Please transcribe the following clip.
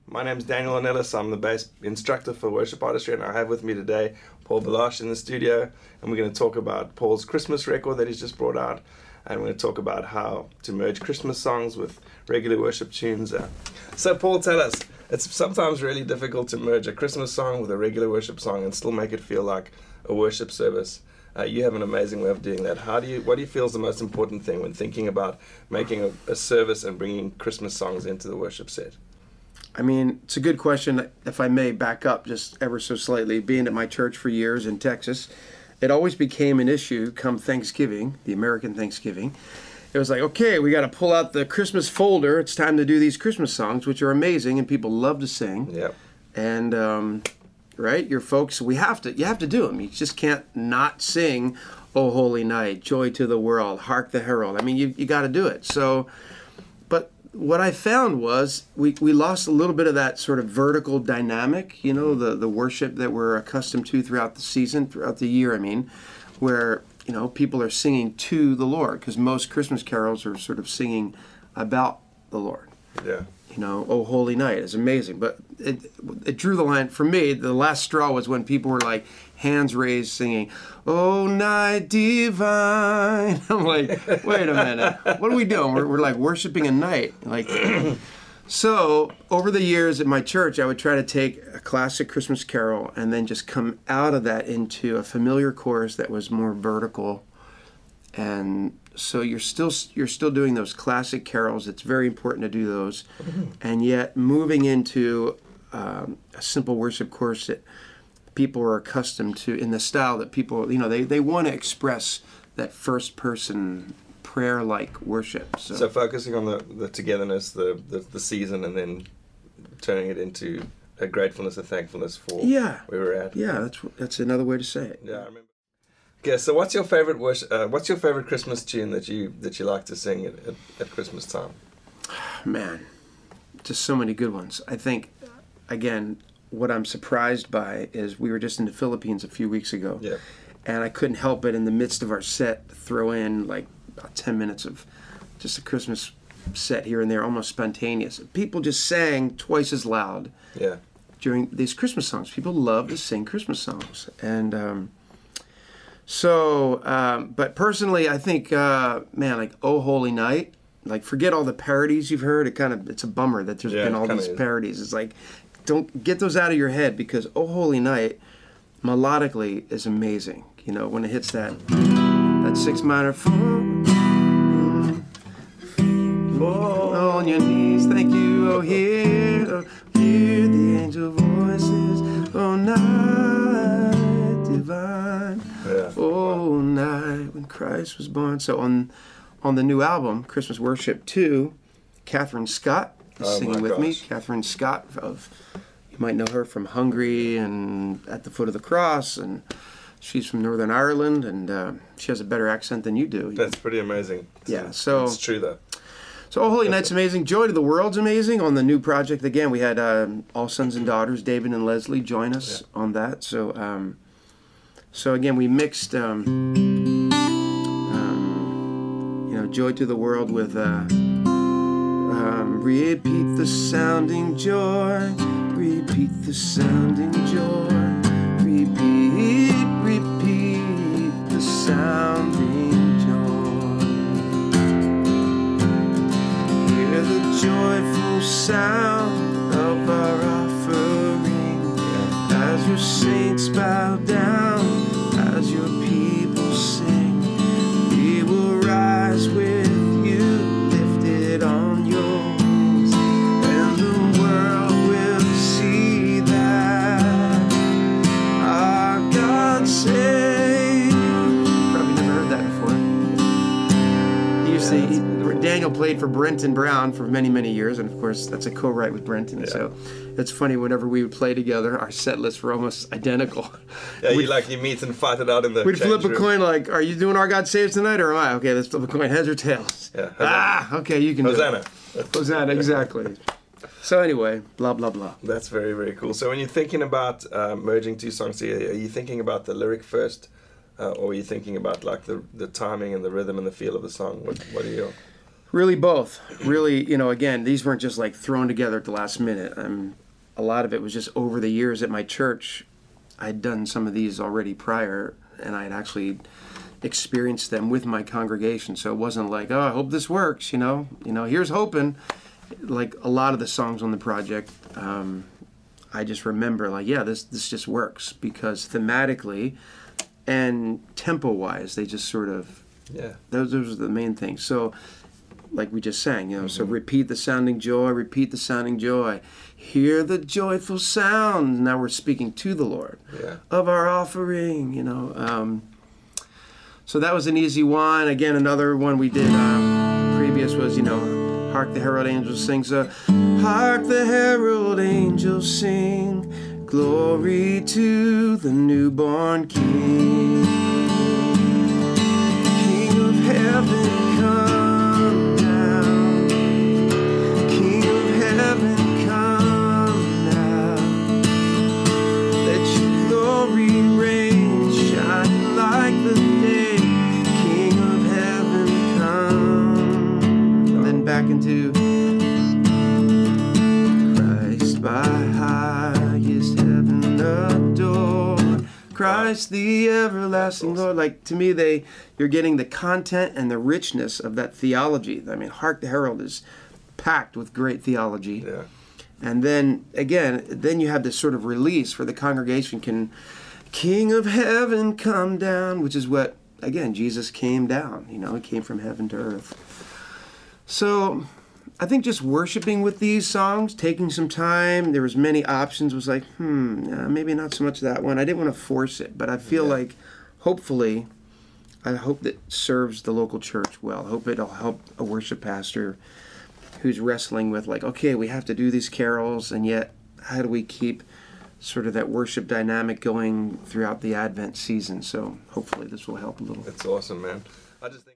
My name's Daniel Ornelas. I'm the bass instructor for Worship Artistry, and I have with me today Paul Baloche in the studio, and we're going to talk about Paul's Christmas record that he's just brought out, and we're going to talk about how to merge Christmas songs with regular worship tunes. So Paul, tell us, it's sometimes really difficult to merge a Christmas song with a regular worship song and still make it feel like a worship service. You have an amazing way of doing that. What do you feel is the most important thing when thinking about making a service and bringing Christmas songs into the worship set? I mean, it's a good question. If I may back up just ever so slightly, being at my church for years in Texas, it always became an issue come Thanksgiving, the American Thanksgiving. It was like, okay, we got to pull out the Christmas folder. It's time to do these Christmas songs, which are amazing and people love to sing. Yep. And right, your folks, you have to do them. You just can't not sing "O Holy Night," "Joy to the World," "Hark the Herald." I mean, you got to do it. So, but what I found was we lost a little bit of that sort of vertical dynamic, you know, the worship that we're accustomed to throughout the season, throughout the year, I mean, where, you know, people are singing to the Lord, because most Christmas carols are sort of singing about the Lord. Yeah. You know, "Oh Holy Night" is amazing, but it drew the line for me. The last straw was when people were like hands raised singing "Oh Night Divine." I'm like, wait a minute, what are we doing? We're like worshiping a night, like. So over the years at my church, I would try to take a classic Christmas carol and then just come out of that into a familiar chorus that was more vertical. And so you're still doing those classic carols. It's very important to do those, and yet moving into a simple worship chorus that people are accustomed to, in the style that people, you know, they want to express that first person prayer-like worship. So focusing on the togetherness, the season, and then turning it into a gratefulness, a thankfulness for where we're at. Yeah, that's another way to say it. Yeah, I remember. Okay, so what's your favorite what's your favorite Christmas tune that you like to sing at Christmas time? Man, just so many good ones. I think, again, what I'm surprised by is we were just in the Philippines a few weeks ago, and I couldn't help but in the midst of our set throw in like about 10 minutes of just a Christmas set here and there, almost spontaneous. People just sang twice as loud during these Christmas songs. People love to sing Christmas songs, and but personally, I think, man, like "Oh Holy Night," like forget all the parodies you've heard. It's a bummer that there's been all these parodies. It's like, don't get those out of your head, because "Oh Holy Night" melodically is amazing. You know, when it hits that 6 minor on your knees, thank you. Oh, hear the angel voices. Oh, night divine. Oh, night when Christ was born. So on the new album, Christmas Worship 2, Catherine Scott is singing with me. Catherine Scott, you might know her from Hungary and At the Foot of the Cross, and she's from Northern Ireland, and she has a better accent than you do. That's pretty amazing. So it's true though. So "Oh Holy Night's amazing. "Joy to the World's" amazing. On the new project, again, we had all sons and daughters, David and Leslie, join us on that. So again, we mixed, you know, "Joy to the World" with repeat the sounding joy, repeat the sounding joy, repeat the sounding joy. Hear the joyful sound of our offering as your saints bow down, as your people sing. We will rise with you, lifted on your wings, and the world will see that our God saves. Probably never heard that before. He used to, Daniel played for Brenton Brown for many, many years, and of course that's a co-write with Brenton. So it's funny, whenever we would play together, our set lists were almost identical. Yeah, you meet and fight it out in the We'd flip a room. coin like, "Are you doing Our God Saves tonight, or am I?" "Okay, let's flip a coin, heads or tails." Okay, you can Hosanna. do it. Hosanna, exactly. So anyway, blah, blah, blah. That's very, very cool. So when you're thinking about merging two songs together, are you thinking about the lyric first, or are you thinking about like the timing and the rhythm and the feel of the song? What are your... Really both. Really, again, these weren't just like thrown together at the last minute. A lot of it was just over the years at my church. I'd done some of these already prior, and I'd actually experienced them with my congregation. So it wasn't like, oh, I hope this works, here's hoping. Like a lot of the songs on the project, I just remember like, yeah, this just works, because thematically and tempo-wise, they just sort of, those are the main things. So like we just sang, so repeat the sounding joy, repeat the sounding joy. Hear the joyful sound. Now we're speaking to the Lord of our offering, So that was an easy one. Again, another one we did previous was, Hark the herald angels sing. So, hark the herald angels sing, glory to the newborn King. King of heaven, come down. King of heaven, come now. Let your glory reign, shine like the day. King of heaven, come. And then back into Christ by highest heaven adored, Christ the everlasting Lord. Like, to me, you're getting the content and the richness of that theology. I mean, Hark the Herald is packed with great theology. Yeah. And then, again, you have this sort of release where the congregation can, King of heaven, come down, which is what, again, Jesus came down. He came from heaven to earth. So I think just worshiping with these songs, taking some time, there was many options, was like, maybe not so much that one. I didn't want to force it, but I feel like, hopefully, I hope that serves the local church well. I hope it'll help a worship pastor who's wrestling with like, okay, we have to do these carols, and yet how do we keep sort of that worship dynamic going throughout the Advent season? So hopefully this will help a little. It's awesome, man. I just think